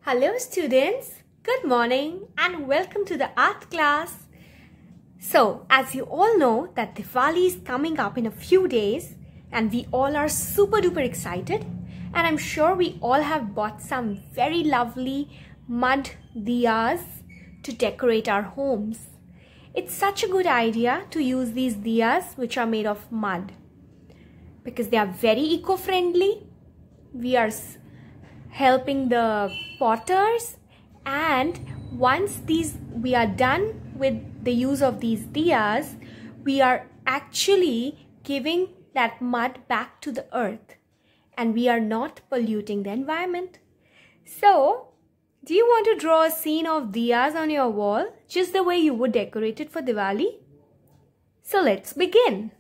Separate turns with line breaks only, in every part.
Hello students, good morning and welcome to the art class. So as you all know that Diwali is coming up in a few days and we all are super duper excited, and I'm sure we all have bought some very lovely mud diyas to decorate our homes. It's such a good idea to use these diyas which are made of mud because they are very eco-friendly. We are helping the potters, and once we are done with the use of these diyas, we are actually giving that mud back to the earth and we are not polluting the environment. So do you want to draw a scene of diyas on your wall just the way you would decorate it for Diwali? So let's begin.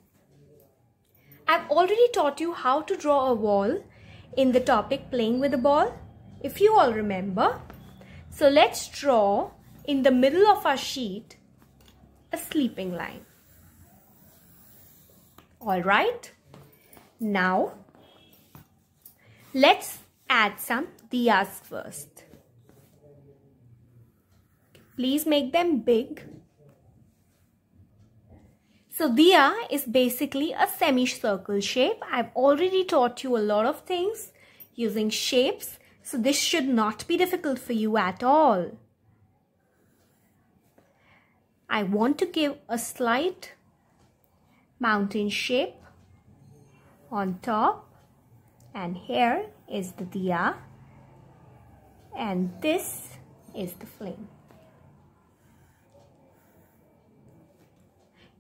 I've already taught you how to draw a wall in the topic playing with a ball, if you all remember. So let's draw in the middle of our sheet a sleeping line. Alright, now let's add some diyas first. Please make them big. So diya is basically a semicircle shape. I've already taught you a lot of things using shapes, so this should not be difficult for you at all. I want to give a slight mountain shape on top, and here is the diya and this is the flame.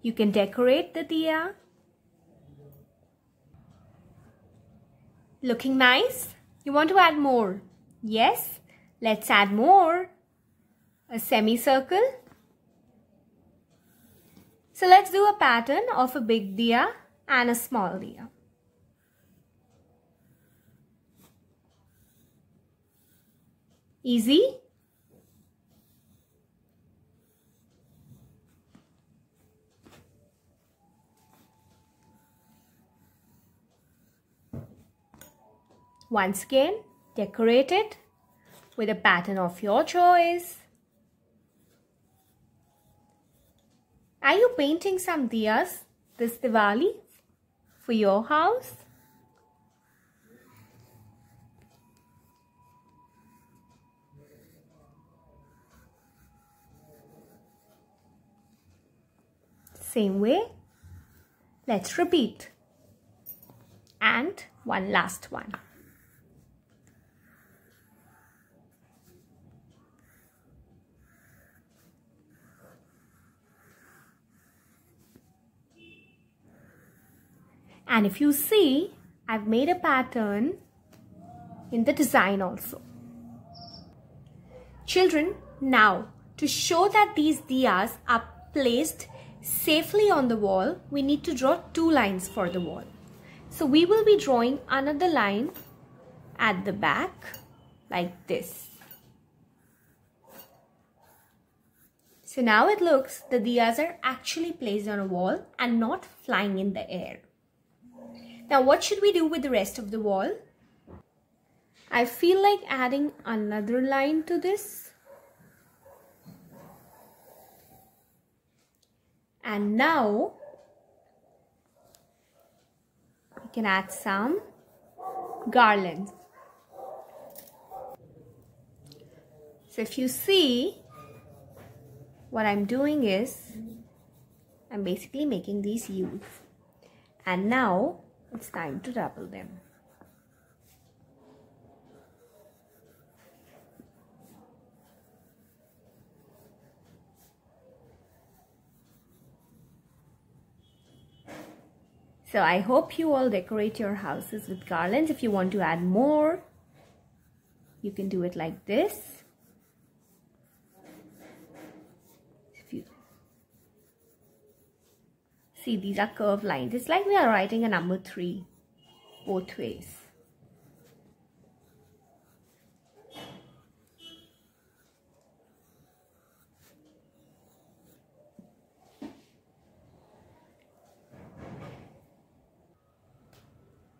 You can decorate the diya. Looking nice? You want to add more? Yes, let's add more. A semicircle. So let's do a pattern of a big diya and a small diya. Easy? Once again, decorate it with a pattern of your choice. Are you painting some diyas this Diwali for your house? Same way, let's repeat. And one last one. And if you see, I've made a pattern in the design also. Children, now to show that these diyas are placed safely on the wall, we need to draw two lines for the wall. So we will be drawing another line at the back like this. So now it looks the diyas are actually placed on a wall and not flying in the air. Now what should we do with the rest of the wall? I feel like adding another line to this. And now we can add some garlands. So if you see, what I'm doing is I'm basically making these U's. And now it's time to double them. So I hope you all decorate your houses with garlands. If you want to add more, you can do it like this. See, these are curved lines. It's like we are writing a number 3 both ways.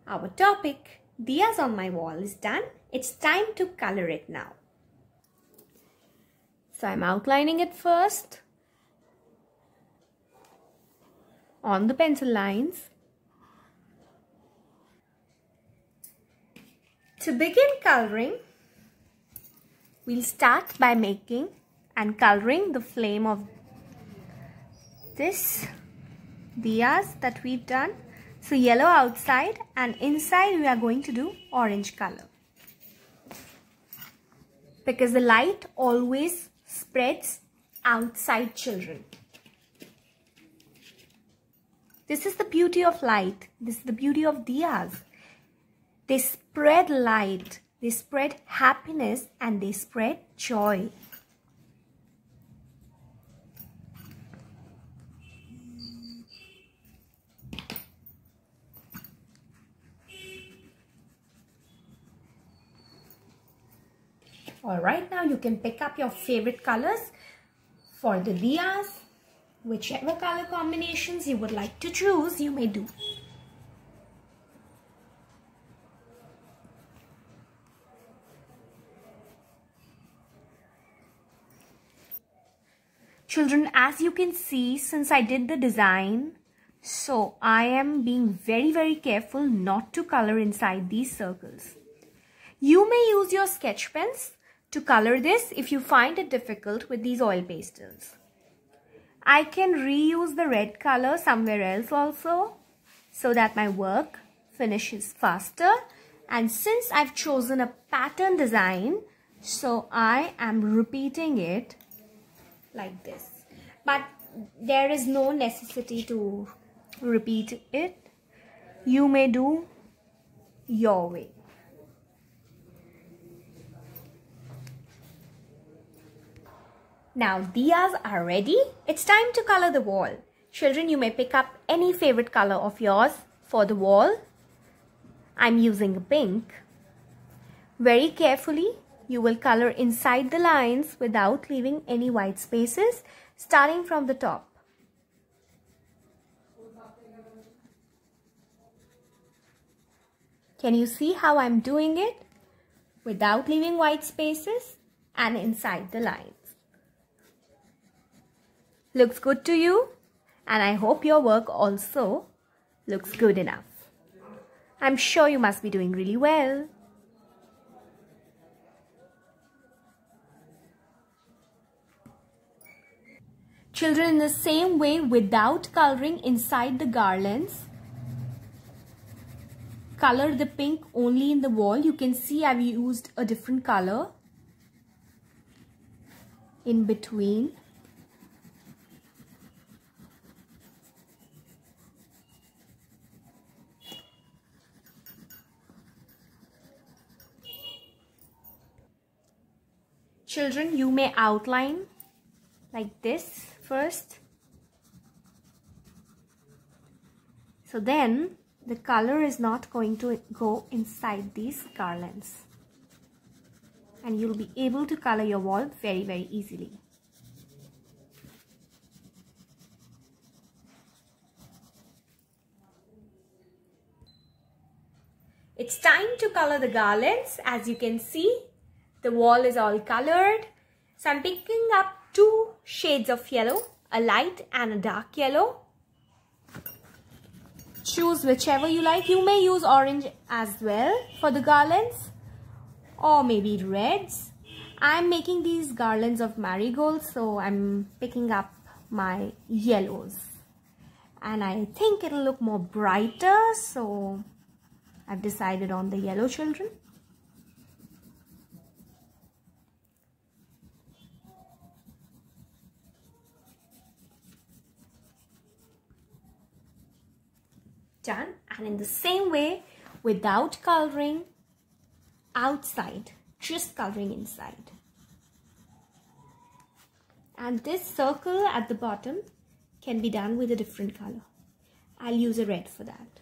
Our topic, Diyas on my wall, is done. It's time to color it now. So I'm outlining it first on the pencil lines. To begin coloring, we'll start by making and coloring the flame of this diyas that we've done. So yellow outside, and inside we are going to do orange color, because the light always spreads outside, children. This is the beauty of light. This is the beauty of diyas. They spread light, they spread happiness, and they spread joy. Alright, now you can pick up your favorite colors for the diyas. Whichever color combinations you would like to choose, you may do. Children, as you can see, since I did the design, so I am being very careful not to color inside these circles. You may use your sketch pens to color this if you find it difficult with these oil pastels. I can reuse the red color somewhere else also, so that my work finishes faster. And since I've chosen a pattern design, so I am repeating it like this. But there is no necessity to repeat it. You may do your way. Now diyas are ready. It's time to color the wall. Children, you may pick up any favorite color of yours for the wall. I'm using pink. Very carefully, you will color inside the lines without leaving any white spaces, starting from the top. Can you see how I'm doing it? Without leaving white spaces and inside the lines. Looks good to you? And I hope your work also looks good enough. I'm sure you must be doing really well. Children, in the same way, without coloring inside the garlands, color the pink only in the wall. You can see I've used a different color in between. Children, you may outline like this first. So then the color is not going to go inside these garlands. And you'll be able to color your wall very easily. It's time to color the garlands. As you can see, the wall is all colored. So I'm picking up two shades of yellow, a light and a dark yellow. Choose whichever you like. You may use orange as well for the garlands, or maybe reds. I'm making these garlands of marigolds, so I'm picking up my yellows. And I think it'll look more brighter, so I've decided on the yellow, children. Done. And in the same way, without coloring outside, just coloring inside. And this circle at the bottom can be done with a different color. I'll use a red for that.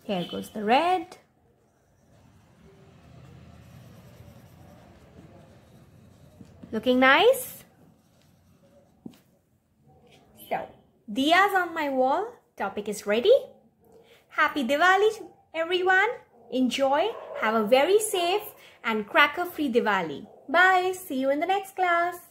Here goes the red. Looking nice? So, diyas on my wall. Topic is ready. Happy Diwali everyone. Enjoy. Have a very safe and cracker-free Diwali. Bye. See you in the next class.